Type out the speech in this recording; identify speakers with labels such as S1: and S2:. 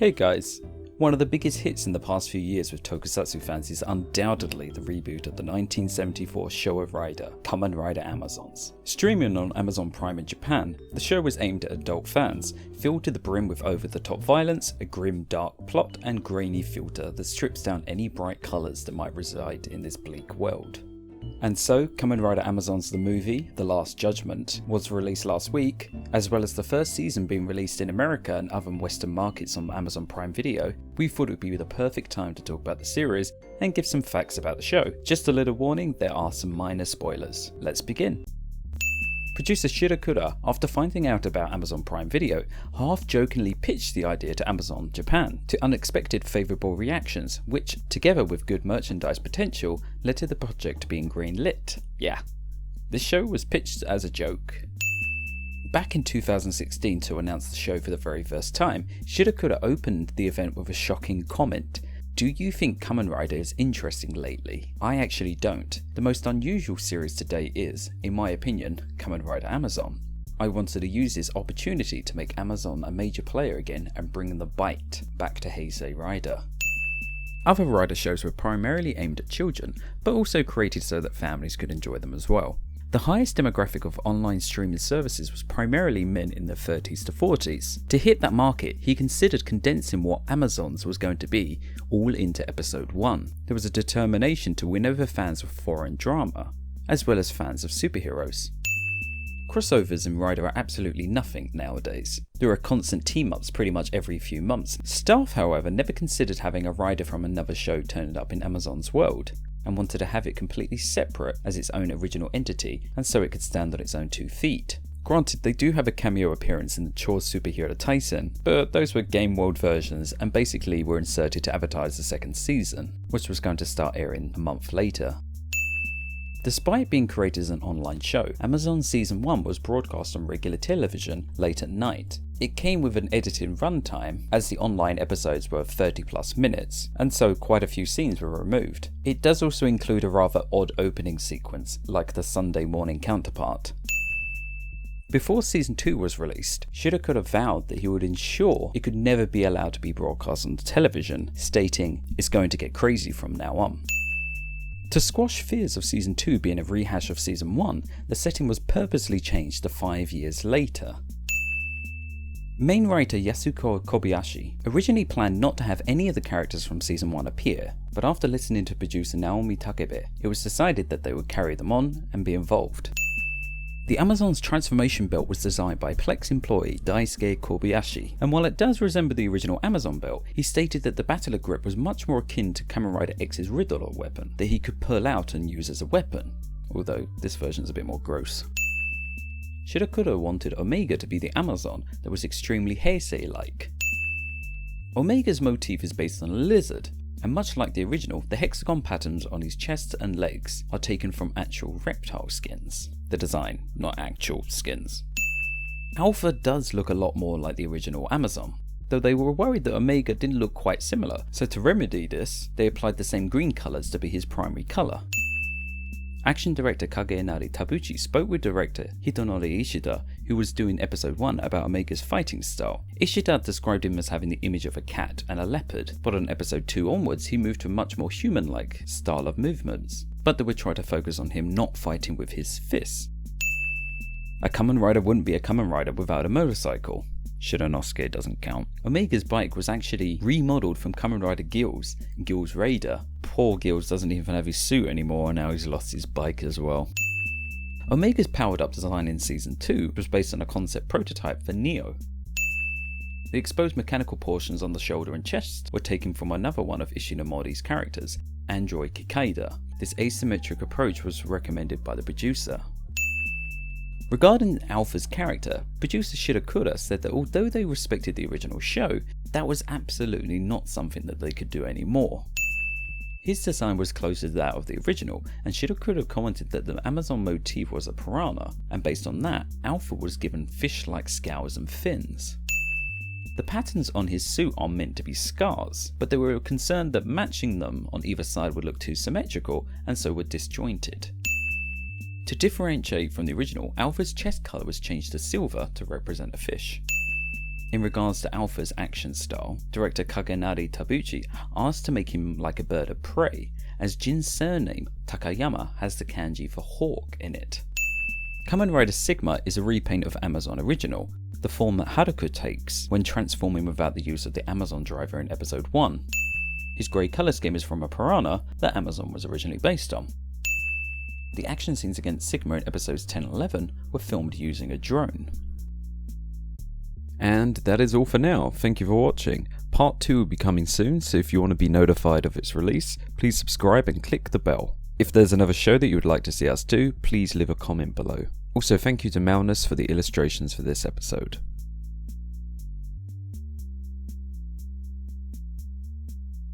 S1: Hey guys, one of the biggest hits in the past few years with tokusatsu fans is undoubtedly the reboot of the 1974 Showa Rider, Kamen Rider Amazons. Streaming on Amazon Prime in Japan, the show was aimed at adult fans, filled to the brim with over-the-top violence, a grim dark plot and grainy filter that strips down any bright colours that might reside in this bleak world. And so, Kamen Rider Amazons the movie, The Last Judgment, was released last week, as well as the first season being released in America and other Western markets on Amazon Prime Video. We thought it would be the perfect time to talk about the series and give some facts about the show. Just a little warning, there are some minor spoilers. Let's begin. Producer Shirakura, after finding out about Amazon Prime Video, half-jokingly pitched the idea to Amazon Japan, to unexpected favourable reactions, which, together with good merchandise potential, led to the project being green-lit. Yeah, this show was pitched as a joke. Back in 2016, to announce the show for the very first time, Shirakura opened the event with a shocking comment. Do you think Kamen Rider is interesting lately? I actually don't. The most unusual series today is, in my opinion, Kamen Rider Amazon. I wanted to use this opportunity to make Amazon a major player again and bring the bite back to Heisei Rider. Other Rider shows were primarily aimed at children, but also created so that families could enjoy them as well. The highest demographic of online streaming services was primarily men in their 30s to 40s. To hit that market, he considered condensing what Amazons was going to be all into episode 1. There was a determination to win over fans of foreign drama, as well as fans of superheroes. Crossovers in Rider are absolutely nothing nowadays. There are constant team-ups pretty much every few months. Staff, however, never considered having a Rider from another show turned up in Amazon's world, and wanted to have it completely separate as its own original entity, and so it could stand on its own 2 feet. Granted, they do have a cameo appearance in the Chor's superhero Tyson, but those were Game World versions and basically were inserted to advertise the second season, which was going to start airing a month later. Despite being created as an online show, Amazon Season 1 was broadcast on regular television late at night. It came with an edited runtime, as the online episodes were 30 plus minutes, and so quite a few scenes were removed. It does also include a rather odd opening sequence, like the Sunday morning counterpart. Before Season 2 was released, Shirakura vowed that he would ensure it could never be allowed to be broadcast on television, stating, "It's going to get crazy from now on." To squash fears of Season 2 being a rehash of Season 1, the setting was purposely changed to 5 years later. Main writer Yasuko Kobayashi originally planned not to have any of the characters from Season 1 appear, but after listening to producer Naomi Takebe, it was decided that they would carry them on and be involved. The Amazon's transformation belt was designed by Plex employee Daisuke Kobayashi, and while it does resemble the original Amazon belt, he stated that the battler grip was much more akin to Kamen Rider X's Riddler weapon that he could pull out and use as a weapon, although this version is a bit more gross. Shirakura wanted Omega to be the Amazon that was extremely Heisei-like. Omega's motif is based on a lizard, and much like the original, the hexagon patterns on his chest and legs are taken from actual reptile skins. The design, not actual skins. Alpha does look a lot more like the original Amazon, though they were worried that Omega didn't look quite similar, so to remedy this, they applied the same green colours to be his primary colour. Action director Kagenari Tabuchi spoke with director Hitonori Ishida, who was doing episode 1 about Omega's fighting style. Ishida described him as having the image of a cat and a leopard, but on episode 2 onwards he moved to a much more human-like style of movements, but they would try to focus on him not fighting with his fists. A Kamen Rider wouldn't be a Kamen Rider without a motorcycle. Shironosuke doesn't count. Omega's bike was actually remodeled from Kamen Rider Gil's Raider. Poor Gil's doesn't even have his suit anymore and now he's lost his bike as well. Omega's powered up design in Season 2 was based on a concept prototype for Neo. The exposed mechanical portions on the shoulder and chest were taken from another one of Ishinomori's characters, Android Kikaida. This asymmetric approach was recommended by the producer. Regarding Alpha's character, producer Shirakura said that although they respected the original show, that was absolutely not something that they could do anymore. His design was closer to that of the original, and Shirakura commented that the Amazon motif was a piranha, and based on that, Alpha was given fish-like scales and fins. The patterns on his suit are meant to be scars, but they were concerned that matching them on either side would look too symmetrical, and so were disjointed. To differentiate from the original, Alpha's chest colour was changed to silver to represent a fish. In regards to Alpha's action style, director Kagenari Tabuchi asked to make him like a bird of prey, as Jin's surname, Takayama, has the kanji for hawk in it. Kamen Rider Sigma is a repaint of Amazon Original, the form that Haruka takes when transforming without the use of the Amazon driver in episode 1. His grey colour scheme is from a piranha that Amazon was originally based on. The action scenes against Sigma in episodes 10 and 11 were filmed using a drone. And that is all for now. Thank you for watching. Part 2 will be coming soon, so if you want to be notified of its release, please subscribe and click the bell. If there's another show that you would like to see us do, please leave a comment below. Also, thank you to Malnus for the illustrations for this episode.